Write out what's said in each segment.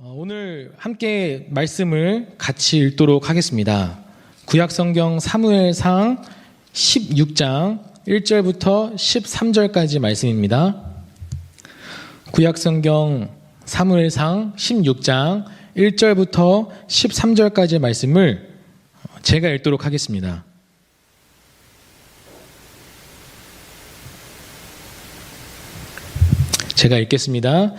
오늘 함께 말씀을 같이 읽도록 하겠습니다. 구약성경 사무엘상 16장 1절부터 13절까지 말씀입니다. 구약성경 사무엘상 16장 1절부터 13절까지 말씀을 제가 읽도록 하겠습니다. 제가 읽겠습니다.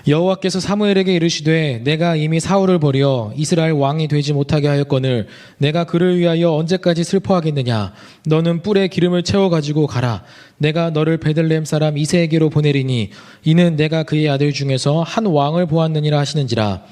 여호와께서 사무엘에게 이르시되 내가 이미 사울을 버려 이스라엘 왕이 되지 못하게 하였거늘 내가 그를 위하여 언제까지 슬퍼하겠느냐. 너는 뿔에 기름을 채워 가지고 가라. 내가 너를 베들레헴 사람 이새에게로 보내리니 이는 내가 그의 아들 중에서 한 왕을 보았느니라 하시는지라.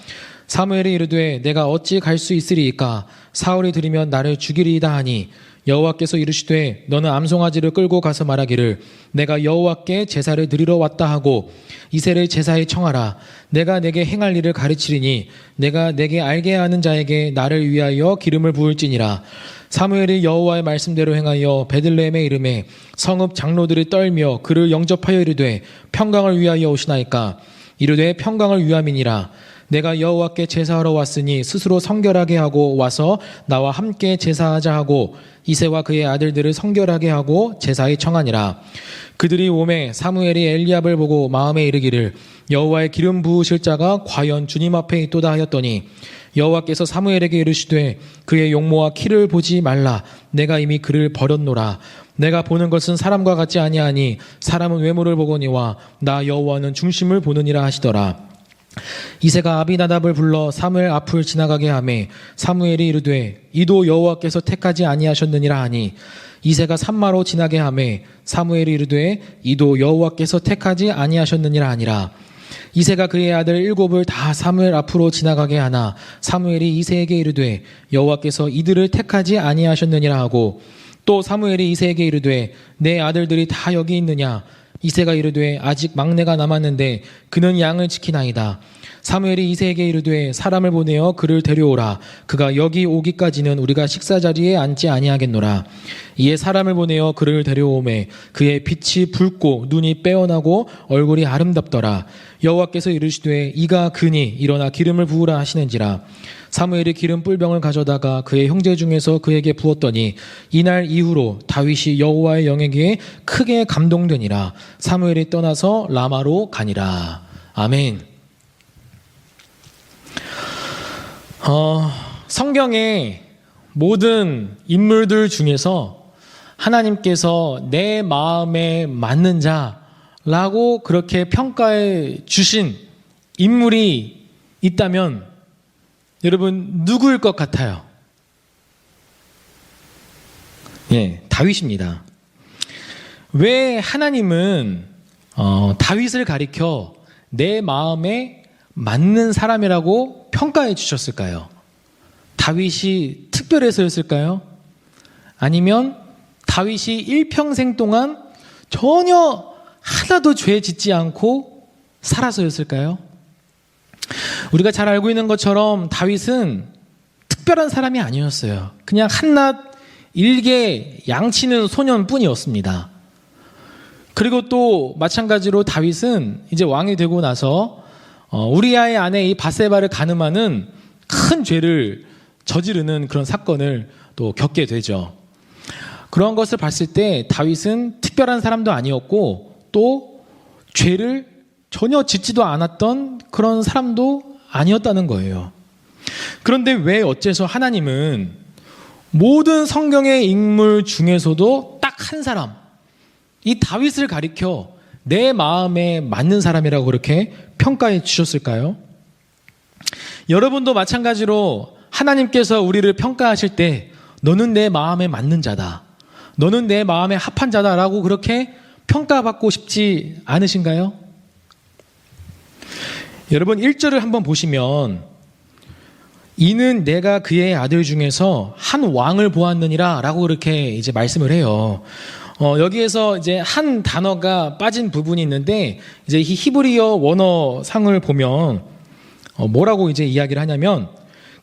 사무엘이 이르되 내가 어찌 갈 수 있으리이까. 사울이 들으면 나를 죽이리이다 하니 여호와께서 이르시되 너는 암송아지를 끌고 가서 말하기를 내가 여호와께 제사를 드리러 왔다 하고 이새를 제사에 청하라. 내가 내게 행할 일을 가르치리니 내가 내게 알게 하는 자에게 나를 위하여 기름을 부을지니라. 사무엘이 여호와의 말씀대로 행하여 베들레헴에 이르매 성읍 장로들이 떨며 그를 영접하여 이르되 평강을 위하여 오시나이까. 이르되 평강을 위함이니라. 내가 여호와께 제사하러 왔으니 스스로 성결하게 하고 와서 나와 함께 제사하자 하고 이새와 그의 아들들을 성결하게 하고 제사에 청하니라. 그들이 오매 사무엘이 엘리압을 보고 마음에 이르기를 여호와의 기름 부으실 자가 과연 주님 앞에 있도다 하였더니 여호와께서 사무엘에게 이르시되 그의 용모와 키를 보지 말라. 내가 이미 그를 버렸노라. 내가 보는 것은 사람과 같지 아니하니 사람은 외모를 보거니와 나 여호와는 중심을 보느니라 하시더라. 이새가 아비나답을 불러 사무엘 앞을 지나가게 하매 사무엘이 이르되 이도 여호와께서 택하지 아니하셨느니라 하니 이새가 산마로 지나게 하매 사무엘이 이르되 이도 여호와께서 택하지 아니하셨느니라 하니라. 이새가 그의 아들 7을 다 사무엘 앞으로 지나가게 하나 사무엘이 이새에게 이르되 여호와께서 이들을 택하지 아니하셨느니라 하고 또 사무엘이 이새에게 이르되 내 아들들이 다 여기 있느냐. 이새가 이르되 아직 막내가 남았는데 그는 양을 지키나이다. 사무엘이 이새에게 이르되 사람을 보내어 그를 데려오라. 그가 여기 오기까지는 우리가 식사 자리에 앉지 아니하겠노라. 이에 사람을 보내어 그를 데려오매 그의 빛이 붉고 눈이 빼어나고 얼굴이 아름답더라. 여호와께서 이르시되 이가 그니 일어나 기름을 부으라 하시는지라. 사무엘이 기름 뿔병을 가져다가 그의 형제 중에서 그에게 부었더니 이날 이후로 다윗이 여호와의 영에게 크게 감동되니라. 사무엘이 떠나서 라마로 가니라. 아멘. 성경의 모든 인물들 중에서 하나님께서 내 마음에 맞는 자라고 그렇게 평가해 주신 인물이 있다면 여러분 누구일 것 같아요? 다윗입니다. 왜 하나님은 다윗을 가리켜 내 마음에 맞는 사람이라고 평가해 주셨을까요? 다윗이 특별해서였을까요? 아니면 다윗이 일평생 동안 전혀 하나도 죄 짓지 않고 살아서였을까요? 우리가 잘 알고 있는 것처럼 다윗은 특별한 사람이 아니었어요. 그냥 한낱 일개 양치는 소년뿐이었습니다. 그리고 또 마찬가지로 다윗은 이제 왕이 되고 나서 우리아의 아내 이 밧세바를 간음하는 큰 죄를 저지르는 그런 사건을 또 겪게 되죠. 그런 것을 봤을 때 다윗은 특별한 사람도 아니었고 또 죄를 전혀 짓지도 않았던 그런 사람도 아니었다는 거예요. 그런데 왜 어째서 하나님은 모든 성경의 인물 중에서도 딱 한 사람, 이 다윗을 가리켜 내 마음에 맞는 사람이라고 그렇게 평가해 주셨을까요? 여러분도 마찬가지로 하나님께서 우리를 평가하실 때 너는 내 마음에 맞는 자다, 너는 내 마음에 합한 자다라고 그렇게 평가받고 싶지 않으신가요? 여러분 1절을 한번 보시면 이는 내가 그의 아들 중에서 한 왕을 보았느니라 라고 그렇게 이제 말씀을 해요. 여기에서 이제 한 단어가 빠진 부분이 있는데 이제 히브리어 원어상을 보면 뭐라고 이제 이야기를 하냐면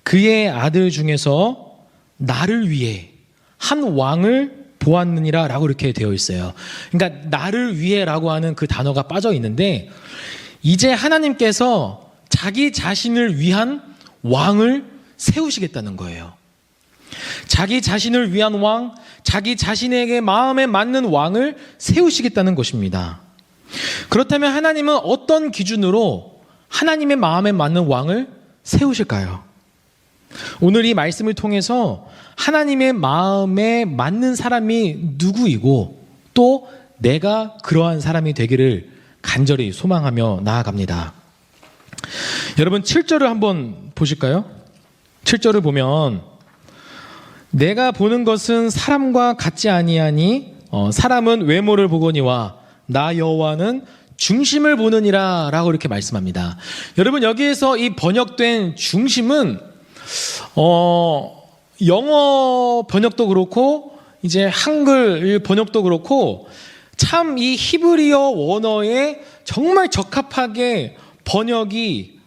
그의 아들 중에서 나를 위해 한 왕을 보았느니라 라고 이렇게 되어 있어요. 그러니까 나를 위해 라고 하는 그 단어가 빠져 있는데 이제 하나님께서 자기 자신을 위한 왕을 세우시겠다는 거예요. 자기 자신을 위한 왕, 자기 자신에게 마음에 맞는 왕을 세우시겠다는 것입니다. 그렇다면 하나님은 어떤 기준으로 하나님의 마음에 맞는 왕을 세우실까요? 오늘 이 말씀을 통해서 하나님의 마음에 맞는 사람이 누구이고 또 내가 그러한 사람이 되기를 간절히 소망하며 나아갑니다. 여러분 7절을 한번 보실까요? 7절을 보면 내가 보는 것은 사람과 같지 아니하니 사람은 외모를 보거니와 나 여호와는 중심을 보느니라 라고 이렇게 말씀합니다. 여러분 여기에서 이 번역된 중심은 영어 번역도 그렇고 이제 한글 번역도 그렇고 참 이 히브리어 원어에 정말 적합하게 번역이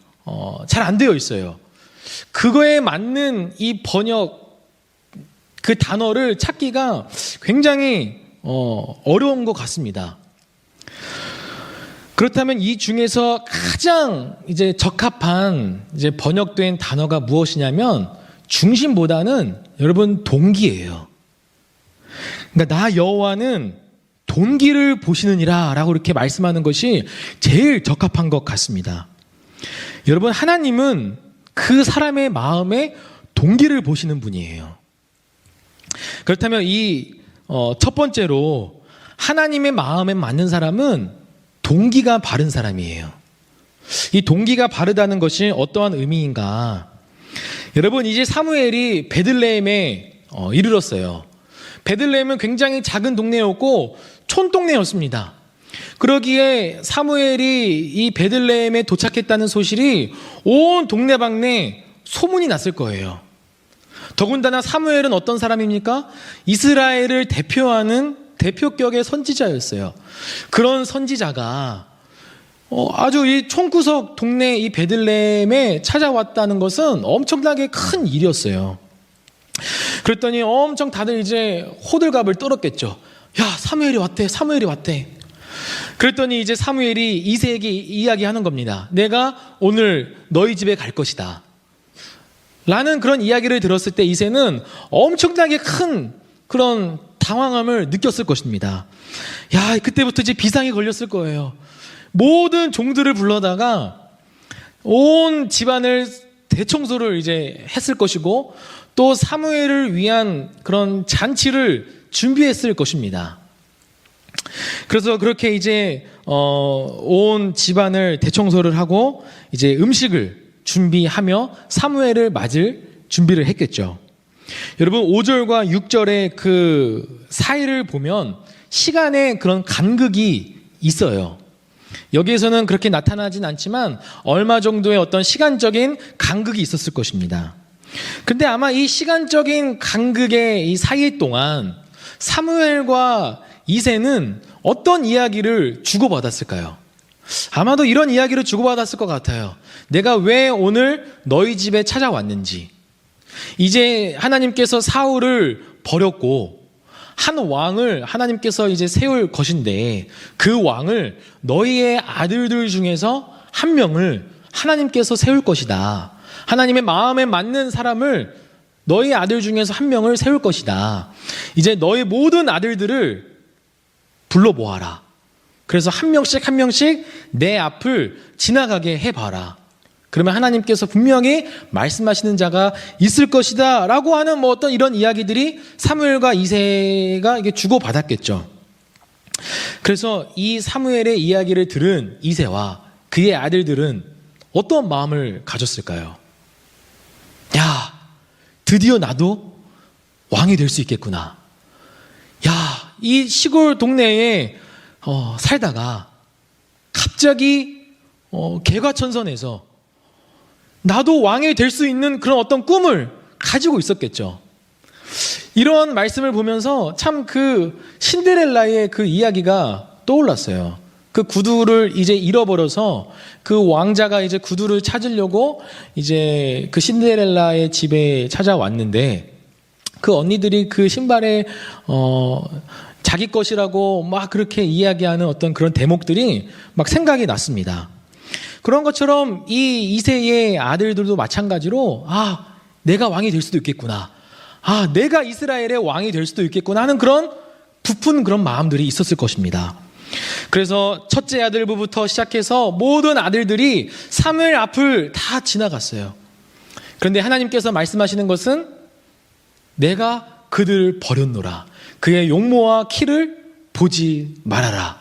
잘 안 되어 있어요. 그거에 맞는 이 번역 그 단어를 찾기가 굉장히 어려운 것 같습니다. 그렇다면 이 중에서 가장 이제 적합한 이제 번역된 단어가 무엇이냐면 중심보다는 여러분 동기예요. 그러니까 나 여호와는 동기를 보시느니라 라고 이렇게 말씀하는 것이 제일 적합한 것 같습니다. 여러분 하나님은 그 사람의 마음에 동기를 보시는 분이에요. 그렇다면 이 첫 번째로 하나님의 마음에 맞는 사람은 동기가 바른 사람이에요. 이 동기가 바르다는 것이 어떠한 의미인가? 여러분 이제 사무엘이 베들레헴에 이르렀어요. 베들레헴은 굉장히 작은 동네였고 촌동네였습니다. 그러기에 사무엘이 이 베들레헴에 도착했다는 소식이 온 동네방네 소문이 났을 거예요. 더군다나 사무엘은 어떤 사람입니까? 이스라엘을 대표하는 대표격의 선지자였어요. 그런 선지자가 아주 이 촌구석 동네 이 베들레헴에 찾아왔다는 것은 엄청나게 큰 일이었어요. 그랬더니 엄청 다들 이제 호들갑을 떨었겠죠. 야, 사무엘이 왔대, 사무엘이 왔대. 그랬더니 이제 사무엘이 이새에게 이야기하는 겁니다. 내가 오늘 너희 집에 갈 것이다 라는 그런 이야기를 들었을 때 이새는 엄청나게 큰 그런 당황함을 느꼈을 것입니다. 야, 그때부터 이제 비상이 걸렸을 거예요. 모든 종들을 불러다가 온 집안을 대청소를 이제 했을 것이고 또 사무엘을 위한 그런 잔치를 준비했을 것입니다. 그래서 그렇게 이제 온 집안을 대청소를 하고 이제 음식을 준비하며 사무엘을 맞을 준비를 했겠죠. 여러분 5절과 6절의 그 사이를 보면 시간의 그런 간극이 있어요. 여기에서는 그렇게 나타나진 않지만 얼마 정도의 어떤 시간적인 간극이 있었을 것입니다. 근데 아마 이 시간적인 간극의 이 사이 동안 사무엘과 이새는 어떤 이야기를 주고받았을까요? 아마도 이런 이야기를 주고받았을 것 같아요. 내가 왜 오늘 너희 집에 찾아왔는지, 이제 하나님께서 사울을 버렸고 한 왕을 하나님께서 이제 세울 것인데 그 왕을 너희의 아들들 중에서 한 명을 하나님께서 세울 것이다. 하나님의 마음에 맞는 사람을 너희 아들 중에서 한 명을 세울 것이다. 이제 너희 모든 아들들을 불러 모아라. 그래서 한 명씩 한 명씩 내 앞을 지나가게 해봐라. 그러면 하나님께서 분명히 말씀하시는 자가 있을 것이다 라고 하는 뭐 어떤 이런 이야기들이 사무엘과 이새가 이게 주고받았겠죠. 그래서 이 사무엘의 이야기를 들은 이새와 그의 아들들은 어떤 마음을 가졌을까요? 야, 드디어 나도 왕이 될 수 있겠구나. 야, 이 시골 동네에 살다가 갑자기 개과천선해서 나도 왕이 될 수 있는 그런 어떤 꿈을 가지고 있었겠죠. 이런 말씀을 보면서 참 그 신데렐라의 그 이야기가 떠올랐어요. 그 구두를 이제 잃어버려서 그 왕자가 이제 구두를 찾으려고 이제 그 신데렐라의 집에 찾아왔는데 그 언니들이 그 신발에 자기 것이라고 막 그렇게 이야기하는 어떤 그런 대목들이 막 생각이 났습니다. 그런 것처럼 이 이새의 아들들도 마찬가지로 내가 왕이 될 수도 있겠구나. 내가 이스라엘의 왕이 될 수도 있겠구나 하는 그런 부푼 그런 마음들이 있었을 것입니다. 그래서 첫째 아들부부터 시작해서 모든 아들들이 사무엘 앞을 다 지나갔어요. 그런데 하나님께서 말씀하시는 것은 내가 그들을 버렸노라. 그의 용모와 키를 보지 말아라.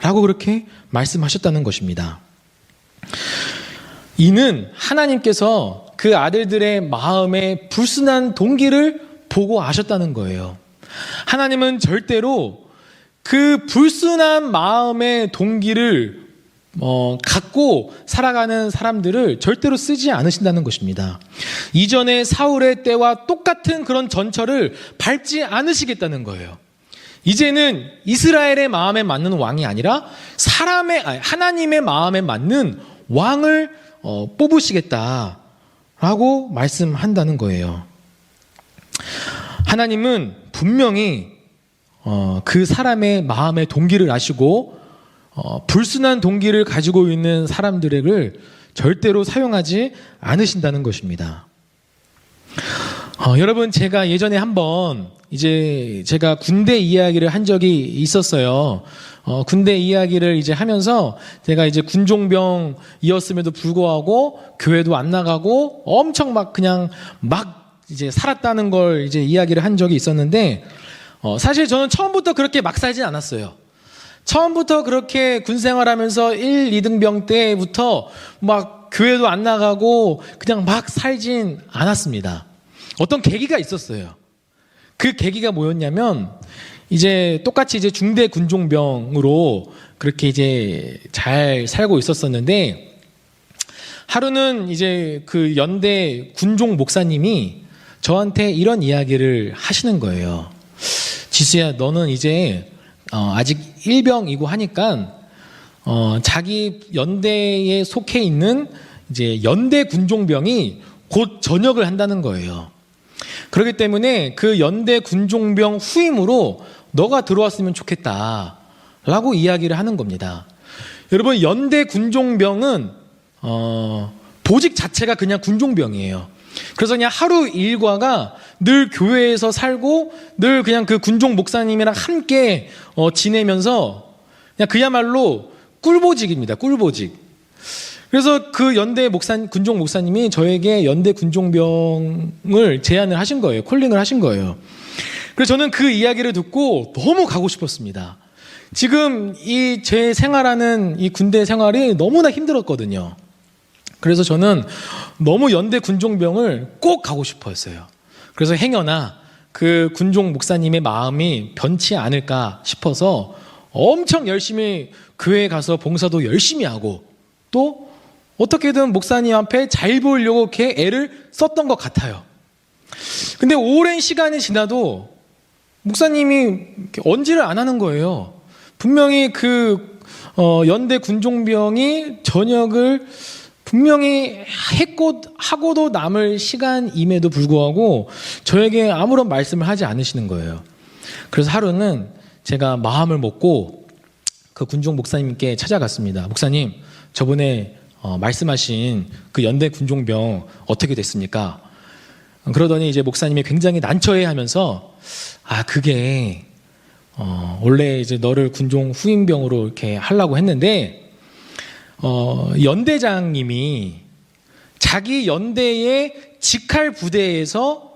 라고 그렇게 말씀하셨다는 것입니다. 이는 하나님께서 그 아들들의 마음의 불순한 동기를 보고 아셨다는 거예요. 하나님은 절대로 그 불순한 마음의 동기를 갖고 살아가는 사람들을 절대로 쓰지 않으신다는 것입니다. 이전에 사울의 때와 똑같은 그런 전철을 밟지 않으시겠다는 거예요. 이제는 이스라엘의 마음에 맞는 왕이 아니라 하나님의 마음에 맞는 왕을 뽑으시겠다라고 말씀한다는 거예요. 하나님은 분명히 그 사람의 마음의 동기를 아시고 불순한 동기를 가지고 있는 사람들을 절대로 사용하지 않으신다는 것입니다. 여러분, 제가 예전에 한번 제가 군대 이야기를 한 적이 있었어요. 군대 이야기를 하면서 제가 군종병이었음에도 불구하고 교회도 안 나가고 엄청 살았다는 걸 이야기를 한 적이 있었는데, 사실 저는 처음부터 그렇게 막 살진 않았어요. 처음부터 그렇게 군 생활하면서 1, 2등병 때부터 교회도 안 나가고 그냥 막 살진 않았습니다. 어떤 계기가 있었어요. 그 계기가 뭐였냐면, 똑같이 중대 군종병으로 그렇게 잘 살고 있었었는데, 하루는 그 연대 군종 목사님이 저한테 이런 이야기를 하시는 거예요. 지수야, 너는 아직 일병이고 하니까 자기 연대에 속해 있는 연대 군종병이 곧 전역을 한다는 거예요. 그렇기 때문에 그 연대 군종병 후임으로 너가 들어왔으면 좋겠다라고 이야기를 하는 겁니다. 여러분, 연대 군종병은 보직 자체가 그냥 군종병이에요. 그래서 그냥 하루 일과가 늘 교회에서 살고 늘 그냥 그 군종 목사님이랑 함께 지내면서 그냥 그야말로 꿀보직입니다. 꿀보직. 그래서 그 연대 군종 목사님이 저에게 연대 군종병을 제안을 하신 거예요. 콜링을 하신 거예요. 그래서 저는 그 이야기를 듣고 너무 가고 싶었습니다. 지금 제 생활하는 이 군대 생활이 너무나 힘들었거든요. 그래서 저는 너무 연대 군종병을 꼭 가고 싶었어요. 그래서 행여나 그 군종 목사님의 마음이 변치 않을까 싶어서 엄청 열심히 교회에 가서 봉사도 열심히 하고, 또 어떻게든 목사님 앞에 잘 보이려고 이렇게 애를 썼던 것 같아요. 근데 오랜 시간이 지나도 목사님이 언지를 안 하는 거예요. 분명히 연대 군종병이 전역을 분명히 하고도 남을 시간임에도 불구하고 저에게 아무런 말씀을 하지 않으시는 거예요. 그래서 하루는 제가 마음을 먹고 그 군종 목사님께 찾아갔습니다. 목사님, 저번에 말씀하신 그 연대 군종병 어떻게 됐습니까? 그러더니 목사님이 굉장히 난처해하면서 그게 원래 너를 군종 후임병으로 이렇게 하려고 했는데, 연대장님이 자기 연대의 직할 부대에서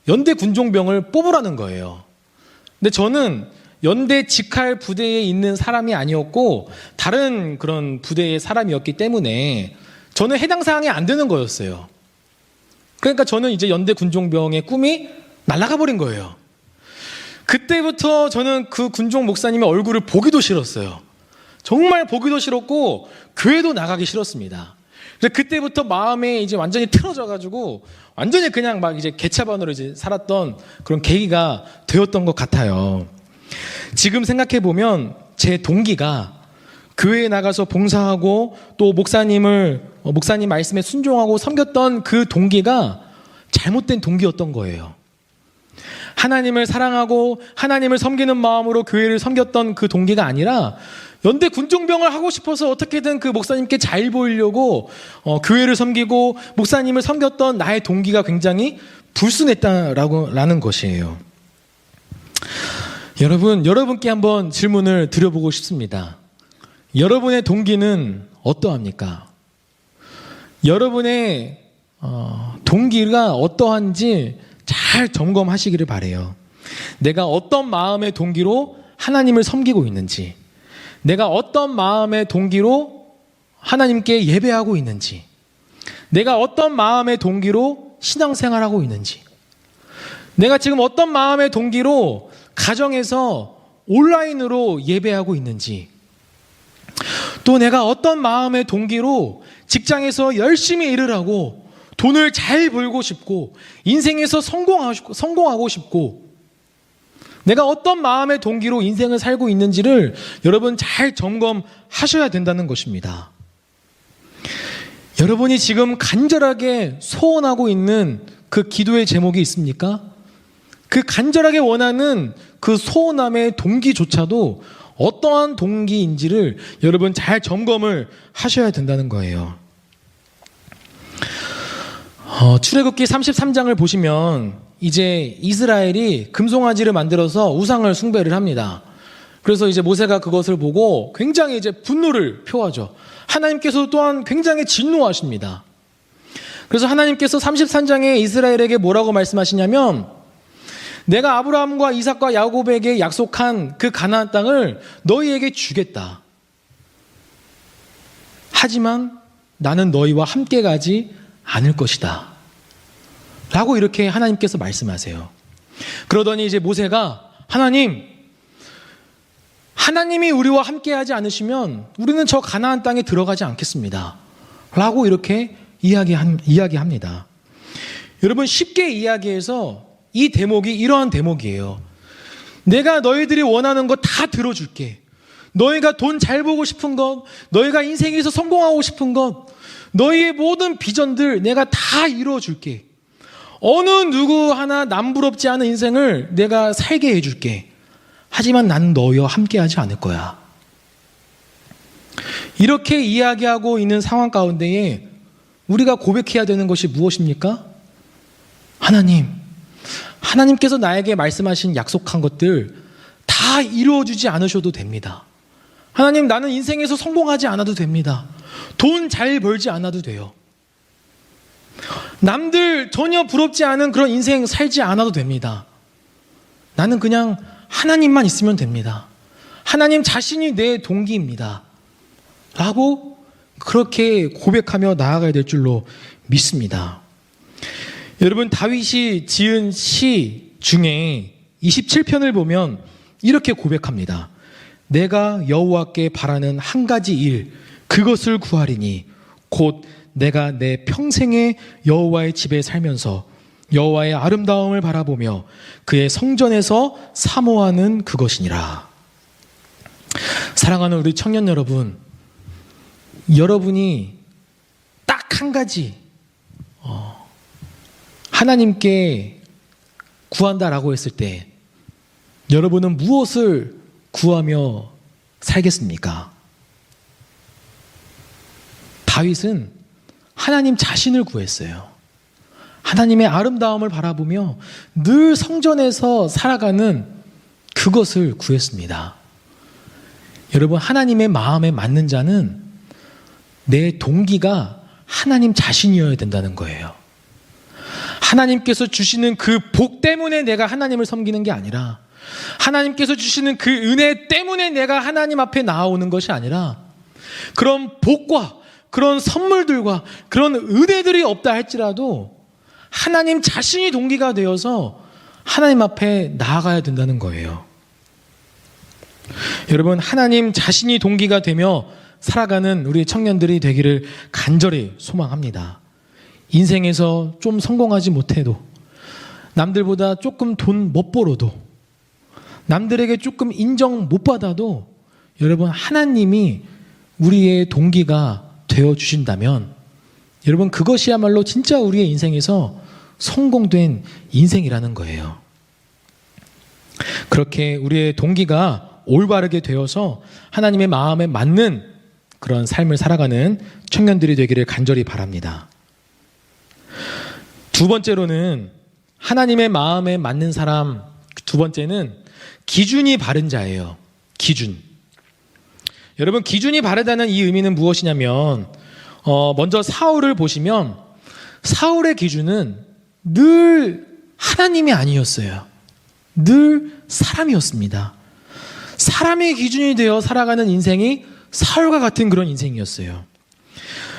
연대 군종병을 뽑으라는 거예요. 근데 저는 연대 직할 부대에 있는 사람이 아니었고 다른 그런 부대의 사람이었기 때문에 저는 해당 사항이 안 되는 거였어요. 그러니까 저는 연대 군종병의 꿈이 날아가 버린 거예요. 그때부터 저는 그 군종 목사님의 얼굴을 보기도 싫었어요. 정말 보기도 싫었고 교회도 나가기 싫었습니다. 그래서 그때부터 마음에 완전히 틀어져가지고 완전히 그냥 개차반으로 살았던 그런 계기가 되었던 것 같아요. 지금 생각해 보면 제 동기가 교회에 나가서 봉사하고 또 목사님 말씀에 순종하고 섬겼던 그 동기가 잘못된 동기였던 거예요. 하나님을 사랑하고 하나님을 섬기는 마음으로 교회를 섬겼던 그 동기가 아니라 연대 군종병을 하고 싶어서 어떻게든 그 목사님께 잘 보이려고 교회를 섬기고 목사님을 섬겼던 나의 동기가 굉장히 불순했다라는 것이에요. 여러분께 한번 질문을 드려보고 싶습니다. 여러분의 동기는 어떠합니까? 여러분의 동기가 어떠한지 잘 점검하시기를 바라요. 내가 어떤 마음의 동기로 하나님을 섬기고 있는지, 내가 어떤 마음의 동기로 하나님께 예배하고 있는지, 내가 어떤 마음의 동기로 신앙생활하고 있는지, 내가 지금 어떤 마음의 동기로 가정에서 온라인으로 예배하고 있는지, 또 내가 어떤 마음의 동기로 직장에서 열심히 일을 하고 돈을 잘 벌고 싶고 인생에서 성공하고 싶고 내가 어떤 마음의 동기로 인생을 살고 있는지를 여러분 잘 점검하셔야 된다는 것입니다. 여러분이 지금 간절하게 소원하고 있는 그 기도의 제목이 있습니까? 그 간절하게 원하는 그 소원함의 동기조차도 어떠한 동기인지를 여러분 잘 점검을 하셔야 된다는 거예요. 출애굽기 33장을 보시면 이제 이스라엘이 금송아지를 만들어서 우상을 숭배를 합니다. 그래서 이제 모세가 그것을 보고 굉장히 이제 분노를 표하죠. 하나님께서 또한 굉장히 진노하십니다. 그래서 하나님께서 33장에 이스라엘에게 뭐라고 말씀하시냐면 내가 아브라함과 이삭과 야곱에게 약속한 그 가나안 땅을 너희에게 주겠다. 하지만 나는 너희와 함께 가지 않을 것이다. 라고 이렇게 하나님께서 말씀하세요. 그러더니 이제 모세가 하나님이 우리와 함께 하지 않으시면 우리는 저 가나안 땅에 들어가지 않겠습니다. 라고 이렇게 이야기합니다. 여러분 쉽게 이야기해서 이 대목이 이러한 대목이에요. 내가 너희들이 원하는 거 다 들어줄게. 너희가 돈 잘 벌고 싶은 것, 너희가 인생에서 성공하고 싶은 것, 너희의 모든 비전들 내가 다 이루어줄게. 어느 누구 하나 남부럽지 않은 인생을 내가 살게 해줄게. 하지만 나는 너희와 함께하지 않을 거야. 이렇게 이야기하고 있는 상황 가운데에 우리가 고백해야 되는 것이 무엇입니까? 하나님께서 나에게 말씀하신 약속한 것들 다 이루어주지 않으셔도 됩니다. 하나님, 나는 인생에서 성공하지 않아도 됩니다. 돈 잘 벌지 않아도 돼요. 남들 전혀 부럽지 않은 그런 인생 살지 않아도 됩니다. 나는 그냥 하나님만 있으면 됩니다. 하나님 자신이 내 동기입니다. 라고 그렇게 고백하며 나아가야 될 줄로 믿습니다. 여러분, 다윗이 지은 시 중에 27편을 보면 이렇게 고백합니다. 내가 여호와께 바라는 한 가지 일, 그것을 구하리니 곧 내가 내 평생에 여호와의 집에 살면서 여호와의 아름다움을 바라보며 그의 성전에서 사모하는 그것이니라. 사랑하는 우리 청년 여러분, 여러분이 딱 한 가지 하나님께 구한다라고 했을 때 여러분은 무엇을 구하며 살겠습니까? 다윗은 하나님 자신을 구했어요. 하나님의 아름다움을 바라보며 늘 성전에서 살아가는 그것을 구했습니다. 여러분, 하나님의 마음에 맞는 자는 내 동기가 하나님 자신이어야 된다는 거예요. 하나님께서 주시는 그 복 때문에 내가 하나님을 섬기는 게 아니라, 하나님께서 주시는 그 은혜 때문에 내가 하나님 앞에 나아오는 것이 아니라, 그런 복과 그런 선물들과 그런 은혜들이 없다 할지라도 하나님 자신이 동기가 되어서 하나님 앞에 나아가야 된다는 거예요. 여러분, 하나님 자신이 동기가 되며 살아가는 우리 청년들이 되기를 간절히 소망합니다. 인생에서 좀 성공하지 못해도, 남들보다 조금 돈 못 벌어도, 남들에게 조금 인정 못 받아도 여러분, 하나님이 우리의 동기가 되어주신다면 여러분, 그것이야말로 진짜 우리의 인생에서 성공된 인생이라는 거예요. 그렇게 우리의 동기가 올바르게 되어서 하나님의 마음에 맞는 그런 삶을 살아가는 청년들이 되기를 간절히 바랍니다. 두 번째로는 하나님의 마음에 맞는 사람, 두 번째는 기준이 바른 자예요. 기준. 여러분, 기준이 바르다는 이 의미는 무엇이냐면 먼저 사울을 보시면 사울의 기준은 늘 하나님이 아니었어요. 늘 사람이었습니다. 사람의 기준이 되어 살아가는 인생이 사울과 같은 그런 인생이었어요.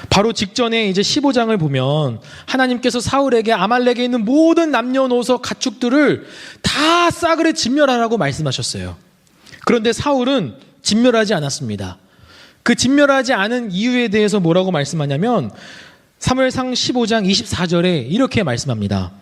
바로 직전에 이제 15장을 보면 하나님께서 사울에게 아말렉에 있는 모든 남녀노소 가축들을 다 싸그레 진멸하라고 말씀하셨어요. 그런데 사울은 진멸하지 않았습니다. 그 진멸하지 않은 이유에 대해서 뭐라고 말씀하냐면 사무엘상 15장 24절에 이렇게 말씀합니다.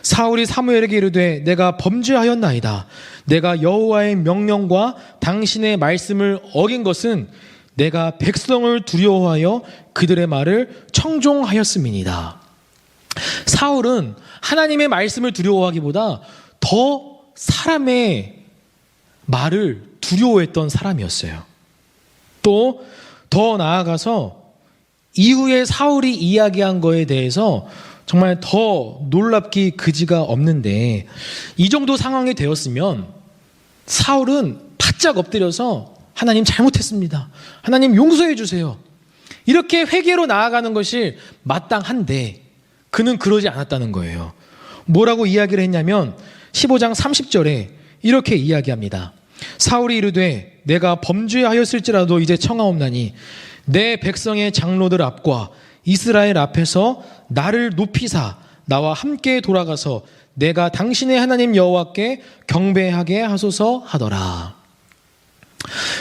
사울이 사무엘에게 이르되 내가 범죄하였나이다. 내가 여호와의 명령과 당신의 말씀을 어긴 것은 내가 백성을 두려워하여 그들의 말을 청종하였음이니이다. 사울은 하나님의 말씀을 두려워하기보다 더 사람의 말을 두려워했던 사람이었어요. 또 더 나아가서 이후에 사울이 이야기한 거에 대해서 정말 더 놀랍기 그지가 없는데 이 정도 상황이 되었으면 사울은 바짝 엎드려서 하나님 잘못했습니다. 하나님 용서해 주세요. 이렇게 회개로 나아가는 것이 마땅한데 그는 그러지 않았다는 거예요. 뭐라고 이야기를 했냐면 15장 30절에 이렇게 이야기합니다. 사울이 이르되 내가 범죄하였을지라도 이제 청하옵나니 내 백성의 장로들 앞과 이스라엘 앞에서 나를 높이사 나와 함께 돌아가서 내가 당신의 하나님 여호와께 경배하게 하소서 하더라.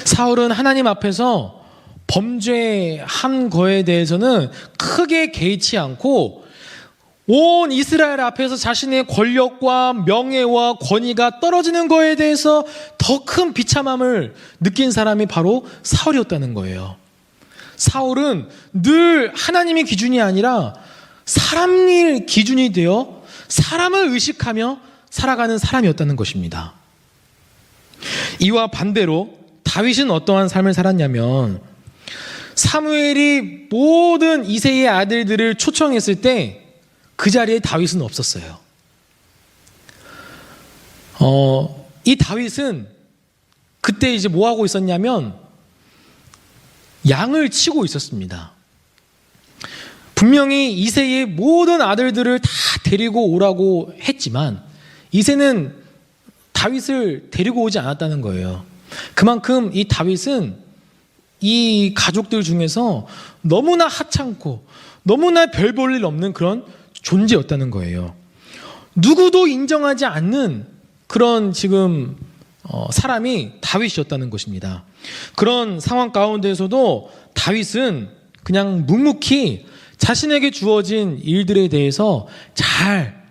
사울은 하나님 앞에서 범죄한 거에 대해서는 크게 개의치 않고 온 이스라엘 앞에서 자신의 권력과 명예와 권위가 떨어지는 거에 대해서 더 큰 비참함을 느낀 사람이 바로 사울이었다는 거예요. 사울은 늘 하나님의 기준이 아니라 사람의 기준이 되어 사람을 의식하며 살아가는 사람이었다는 것입니다. 이와 반대로 다윗은 어떠한 삶을 살았냐면 사무엘이 모든 이새의 아들들을 초청했을 때 그 자리에 다윗은 없었어요. 이 다윗은 그때 이제 뭐 하고 있었냐면 양을 치고 있었습니다. 분명히 이새의 모든 아들들을 다 데리고 오라고 했지만 이새는 다윗을 데리고 오지 않았다는 거예요. 그만큼 이 다윗은 이 가족들 중에서 너무나 하찮고 너무나 별 볼 일 없는 그런 존재였다는 거예요. 누구도 인정하지 않는 그런 지금 사람이 다윗이었다는 것입니다. 그런 상황 가운데에서도 다윗은 그냥 묵묵히 자신에게 주어진 일들에 대해서 잘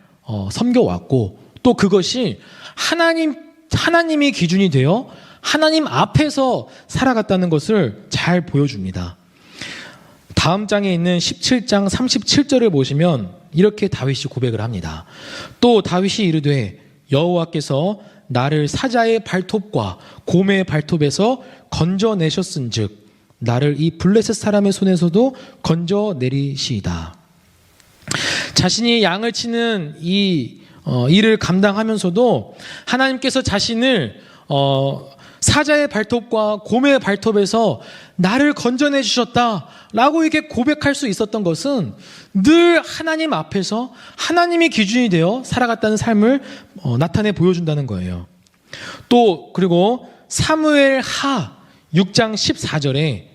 섬겨왔고 또 그것이 하나님이 기준이 되어 하나님 앞에서 살아갔다는 것을 잘 보여줍니다. 다음 장에 있는 17장 37절을 보시면 이렇게 다윗이 고백을 합니다. 또 다윗이 이르되 여호와께서 나를 사자의 발톱과 곰의 발톱에서 건져내셨은즉 나를 이 블레셋 사람의 손에서도 건져내리시이다. 자신이 양을 치는 이 일을 감당하면서도 하나님께서 자신을 사자의 발톱과 곰의 발톱에서 나를 건져내 주셨다라고 이렇게 고백할 수 있었던 것은 늘 하나님 앞에서 하나님이 기준이 되어 살아갔다는 삶을 나타내 보여준다는 거예요. 또 그리고 사무엘 하 6장 14절에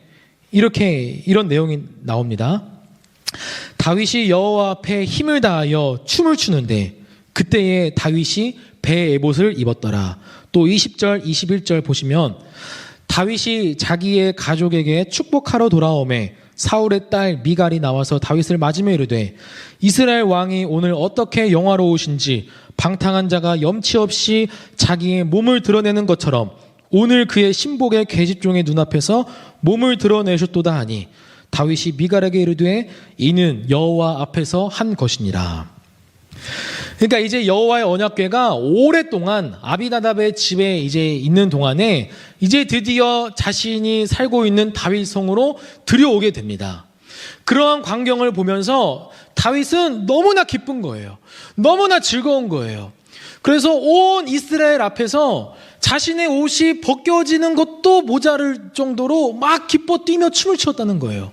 이런 내용이 나옵니다. 다윗이 여호와 앞에 힘을 다하여 춤을 추는데 그때에 다윗이 배 에봇을 입었더라. 또 20절 21절 보시면 다윗이 자기의 가족에게 축복하러 돌아오매 사울의 딸 미갈이 나와서 다윗을 맞으며 이르되 이스라엘 왕이 오늘 어떻게 영화로우신지 방탕한 자가 염치 없이 자기의 몸을 드러내는 것처럼 오늘 그의 신복의 계집종의 눈앞에서 몸을 드러내셨도다 하니 다윗이 미갈에게 이르되 이는 여호와 앞에서 한 것이니라. 그러니까 이제 여호와의 언약궤가 오랫동안 아비나답의 집에 이제 있는 동안에 이제 드디어 자신이 살고 있는 다윗 성으로 들여오게 됩니다. 그러한 광경을 보면서 다윗은 너무나 기쁜 거예요. 너무나 즐거운 거예요. 그래서 온 이스라엘 앞에서 자신의 옷이 벗겨지는 것도 모자랄 정도로 막 기뻐 뛰며 춤을 추었다는 거예요.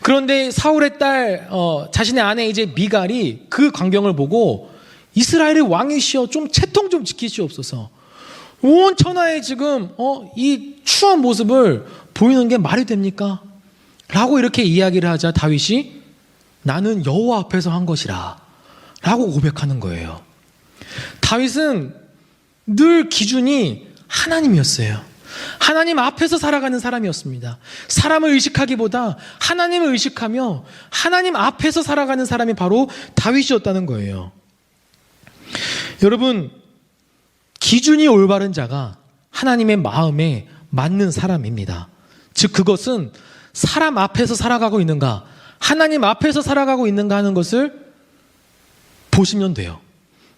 그런데 사울의 딸 자신의 아내 이제 미갈이 그 광경을 보고 이스라엘의 왕이시여 좀 채통 좀 지키시옵소서. 온 천하에 지금 이 추한 모습을 보이는 게 말이 됩니까? 라고 이렇게 이야기를 하자 다윗이 나는 여호와 앞에서 한 것이라 라고 고백하는 거예요. 다윗은 늘 기준이 하나님이었어요. 하나님 앞에서 살아가는 사람이었습니다. 사람을 의식하기보다 하나님을 의식하며 하나님 앞에서 살아가는 사람이 바로 다윗이었다는 거예요. 여러분, 기준이 올바른 자가 하나님의 마음에 맞는 사람입니다. 즉 그것은 사람 앞에서 살아가고 있는가, 하나님 앞에서 살아가고 있는가 하는 것을 보시면 돼요.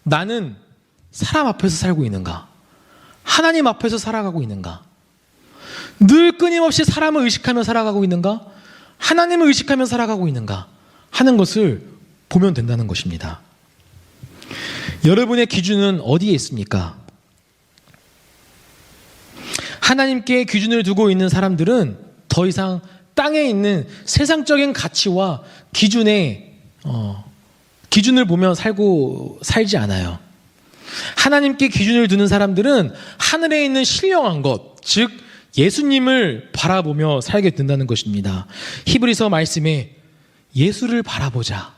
나는 사람 앞에서 살고 있는가, 하나님 앞에서 살아가고 있는가, 늘 끊임없이 사람을 의식하며 살아가고 있는가, 하나님을 의식하며 살아가고 있는가 하는 것을 보면 된다는 것입니다. 여러분의 기준은 어디에 있습니까? 하나님께 기준을 두고 있는 사람들은 더 이상 땅에 있는 세상적인 가치와 기준을 보며 살지 않아요. 하나님께 기준을 두는 사람들은 하늘에 있는 신령한 것, 즉 예수님을 바라보며 살게 된다는 것입니다. 히브리서 말씀에 예수를 바라보자,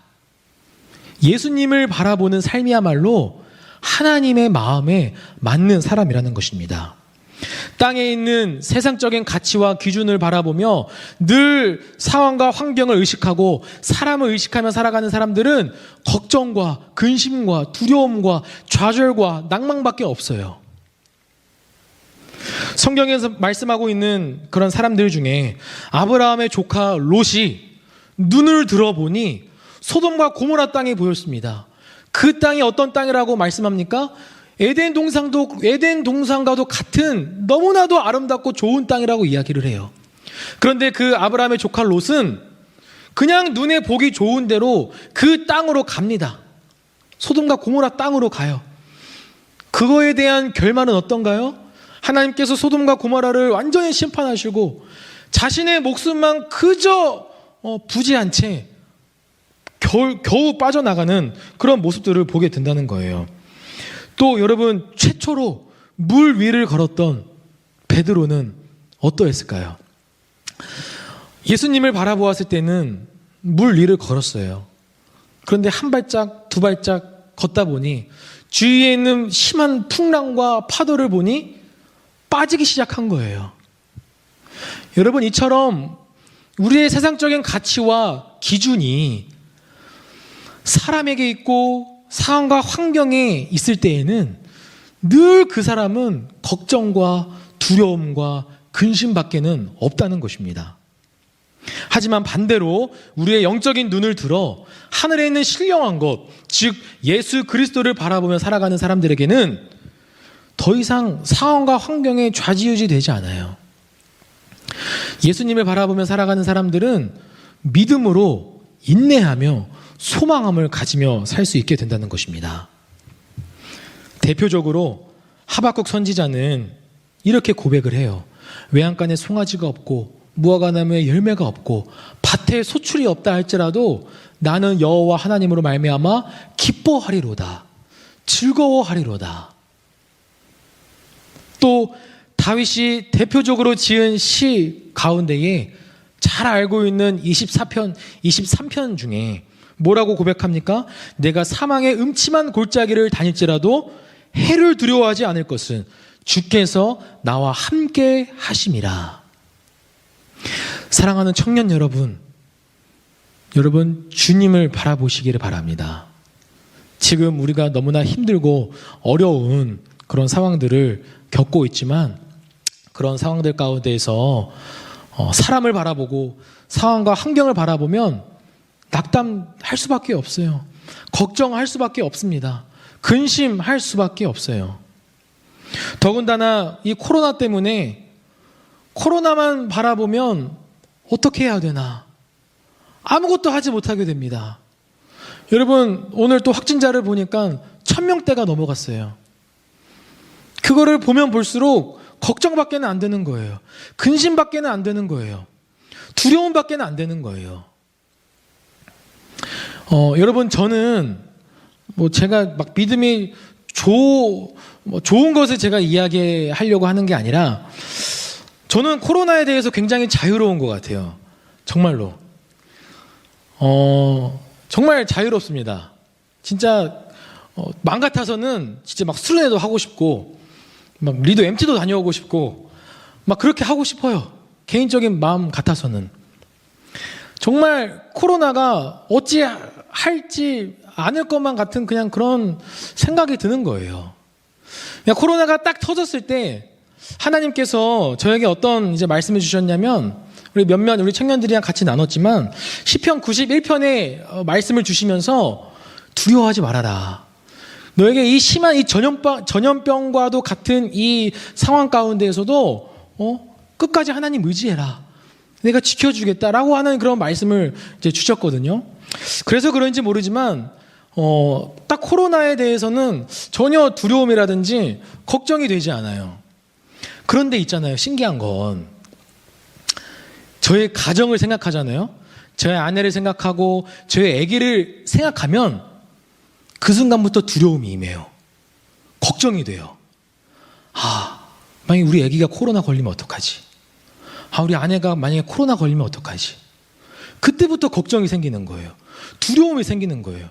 예수님을 바라보는 삶이야말로 하나님의 마음에 맞는 사람이라는 것입니다. 땅에 있는 세상적인 가치와 기준을 바라보며 늘 상황과 환경을 의식하고 사람을 의식하며 살아가는 사람들은 걱정과 근심과 두려움과 좌절과 낭망밖에 없어요. 성경에서 말씀하고 있는 그런 사람들 중에 아브라함의 조카 롯이 눈을 들어보니 소돔과 고모라 땅이 보였습니다. 그 땅이 어떤 땅이라고 말씀합니까? 에덴 동산과도 같은 너무나도 아름답고 좋은 땅이라고 이야기를 해요. 그런데 그 아브라함의 조카 롯은 그냥 눈에 보기 좋은 대로 그 땅으로 갑니다. 소돔과 고모라 땅으로 가요. 그거에 대한 결말은 어떤가요? 하나님께서 소돔과 고모라를 완전히 심판하시고 자신의 목숨만 그저 부지한 채 겨우 빠져나가는 그런 모습들을 보게 된다는 거예요. 또 여러분, 최초로 물 위를 걸었던 베드로는 어떠했을까요? 예수님을 바라보았을 때는 물 위를 걸었어요. 그런데 한 발짝 두 발짝 걷다 보니 주위에 있는 심한 풍랑과 파도를 보니 빠지기 시작한 거예요. 여러분, 이처럼 우리의 세상적인 가치와 기준이 사람에게 있고 상황과 환경에 있을 때에는 늘 그 사람은 걱정과 두려움과 근심밖에는 없다는 것입니다. 하지만 반대로 우리의 영적인 눈을 들어 하늘에 있는 신령한 것, 즉 예수 그리스도를 바라보며 살아가는 사람들에게는 더 이상 상황과 환경에 좌지우지 되지 않아요. 예수님을 바라보며 살아가는 사람들은 믿음으로 인내하며 소망함을 가지며 살 수 있게 된다는 것입니다. 대표적으로 하박국 선지자는 이렇게 고백을 해요. 외양간에 송아지가 없고 무화과 나무에 열매가 없고 밭에 소출이 없다 할지라도 나는 여호와 하나님으로 말미암아 기뻐하리로다, 즐거워하리로다. 또 다윗이 대표적으로 지은 시 가운데에 잘 알고 있는 23편 중에 뭐라고 고백합니까? 내가 사망의 음침한 골짜기를 다닐지라도 해를 두려워하지 않을 것은 주께서 나와 함께 하심이라. 사랑하는 청년 여러분, 주님을 바라보시기를 바랍니다. 지금 우리가 너무나 힘들고 어려운 그런 상황들을 겪고 있지만 그런 상황들 가운데에서 사람을 바라보고 상황과 환경을 바라보면 낙담할 수밖에 없어요. 걱정할 수밖에 없습니다. 근심할 수밖에 없어요. 더군다나 이 코로나 때문에 코로나만 바라보면 어떻게 해야 되나? 아무것도 하지 못하게 됩니다. 여러분, 오늘 또 확진자를 보니까 1000명대가 넘어갔어요. 그거를 보면 볼수록 걱정밖에는 안 되는 거예요. 근심밖에는 안 되는 거예요. 두려움밖에는 안 되는 거예요. 여러분, 저는 제가 막 믿음이 좋은 것을 제가 이야기하려고 하는 게 아니라 저는 코로나에 대해서 굉장히 자유로운 것 같아요. 정말로. 정말 자유롭습니다. 진짜 맘 같아서는 진짜 막 수련회도 하고 싶고 막 리더 MT도 다녀오고 싶고 막 그렇게 하고 싶어요. 개인적인 마음 같아서는. 정말 코로나가 어찌 할지 않을 것만 같은 그냥 그런 생각이 드는 거예요. 그냥 코로나가 딱 터졌을 때 하나님께서 저에게 어떤 이제 말씀을 주셨냐면 우리 우리 청년들이랑 같이 나눴지만 시편 91편에 말씀을 주시면서 두려워하지 말아라. 너에게 이 심한 이 전염병과도 같은 이 상황 가운데에서도 끝까지 하나님 의지해라. 내가 지켜주겠다라고 하는 그런 말씀을 이제 주셨거든요. 그래서 그런지 모르지만 딱 코로나에 대해서는 전혀 두려움이라든지 걱정이 되지 않아요. 그런데 있잖아요. 신기한 건 저의 가정을 생각하잖아요. 저의 아내를 생각하고 저의 아기를 생각하면 그 순간부터 두려움이 임해요. 걱정이 돼요. 만약에 우리 아기가 코로나 걸리면 어떡하지? 우리 아내가 만약에 코로나 걸리면 어떡하지? 그때부터 걱정이 생기는 거예요. 두려움이 생기는 거예요.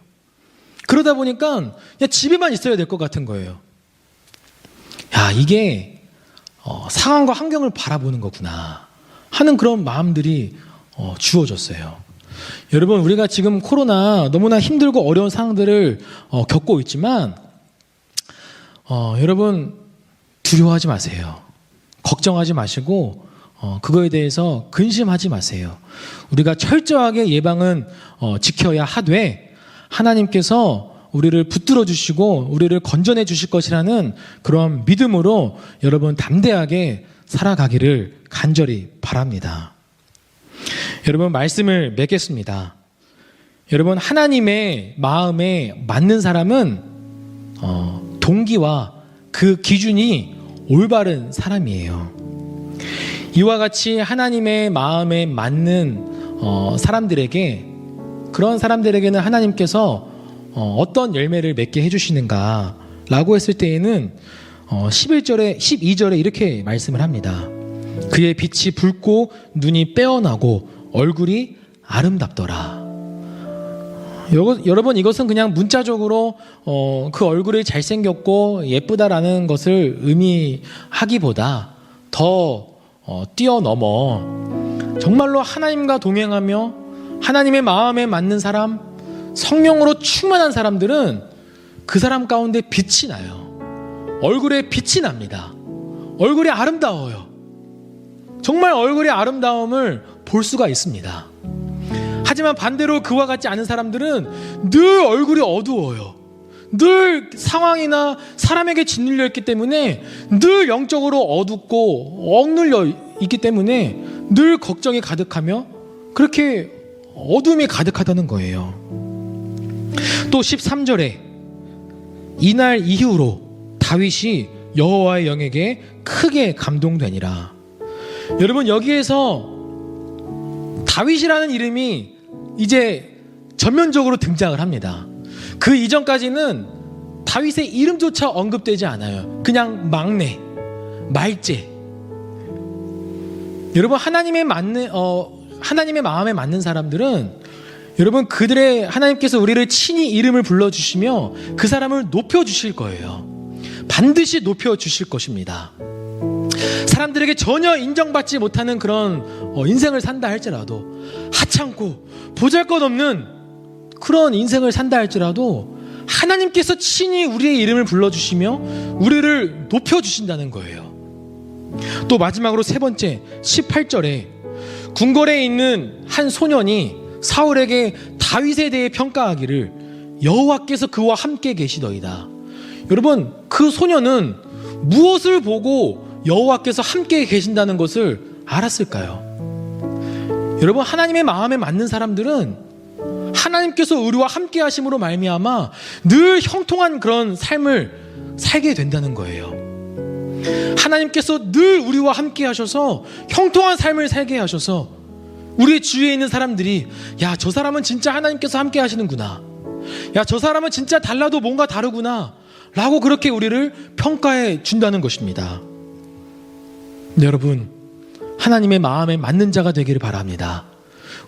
그러다 보니까 그냥 집에만 있어야 될 것 같은 거예요. 이게 상황과 환경을 바라보는 거구나 하는 그런 마음들이 주어졌어요. 여러분, 우리가 지금 코로나 너무나 힘들고 어려운 상황들을 겪고 있지만 여러분 두려워하지 마세요. 걱정하지 마시고 그거에 대해서 근심하지 마세요. 우리가 철저하게 예방은 지켜야 하되 하나님께서 우리를 붙들어 주시고 우리를 건져내 주실 것이라는 그런 믿음으로 여러분 담대하게 살아가기를 간절히 바랍니다. 여러분, 말씀을 맺겠습니다. 여러분, 하나님의 마음에 맞는 사람은 동기와 그 기준이 올바른 사람이에요. 이와 같이 하나님의 마음에 맞는 사람들에게, 그런 사람들에게는 하나님께서 어떤 열매를 맺게 해주시는가 라고 했을 때에는 11절에 12절에 이렇게 말씀을 합니다. 그의 빛이 붉고 눈이 빼어나고 얼굴이 아름답더라. 여러분, 이것은 그냥 문자적으로 그 얼굴이 잘생겼고 예쁘다라는 것을 의미하기보다 더 뛰어넘어 정말로 하나님과 동행하며 하나님의 마음에 맞는 사람, 성령으로 충만한 사람들은 그 사람 가운데 빛이 나요. 얼굴에 빛이 납니다. 얼굴이 아름다워요. 정말 얼굴의 아름다움을 볼 수가 있습니다. 하지만 반대로 그와 같지 않은 사람들은 늘 얼굴이 어두워요. 늘 상황이나 사람에게 짓눌려 있기 때문에 늘 영적으로 어둡고 억눌려 있기 때문에 늘 걱정이 가득하며 그렇게 어둠이 가득하다는 거예요. 또 13절에 이날 이후로 다윗이 여호와의 영에게 크게 감동되니라. 여러분, 여기에서 다윗이라는 이름이 이제 전면적으로 등장을 합니다. 그 이전까지는 다윗의 이름조차 언급되지 않아요. 그냥 막내, 말제. 여러분, 하나님의 마음에 맞는 사람들은 여러분, 하나님께서 우리를 친히 이름을 불러주시며 그 사람을 높여주실 거예요. 반드시 높여주실 것입니다. 사람들에게 전혀 인정받지 못하는 그런 인생을 산다 할지라도, 하찮고 보잘것없는 그런 인생을 산다 할지라도 하나님께서 친히 우리의 이름을 불러주시며 우리를 높여주신다는 거예요. 또 마지막으로 세 번째 18절에 궁궐에 있는 한 소년이 사울에게 다윗에 대해 평가하기를 여호와께서 그와 함께 계시더이다. 여러분, 그 소녀는 무엇을 보고 여호와께서 함께 계신다는 것을 알았을까요? 여러분, 하나님의 마음에 맞는 사람들은 하나님께서 우리와 함께 하심으로 말미암아 늘 형통한 그런 삶을 살게 된다는 거예요. 하나님께서 늘 우리와 함께 하셔서 형통한 삶을 살게 하셔서 우리 주위에 있는 사람들이 야, 저 사람은 진짜 하나님께서 함께 하시는구나, 야, 저 사람은 진짜 달라도 뭔가 다르구나 라고 그렇게 우리를 평가해 준다는 것입니다. 네, 여러분, 하나님의 마음에 맞는 자가 되기를 바랍니다.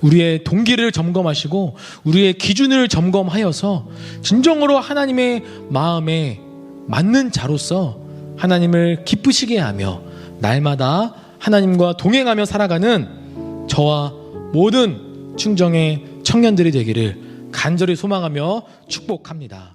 우리의 동기를 점검하시고 우리의 기준을 점검하여서 진정으로 하나님의 마음에 맞는 자로서 하나님을 기쁘시게 하며 날마다 하나님과 동행하며 살아가는 저와 모든 충정의 청년들이 되기를 간절히 소망하며 축복합니다.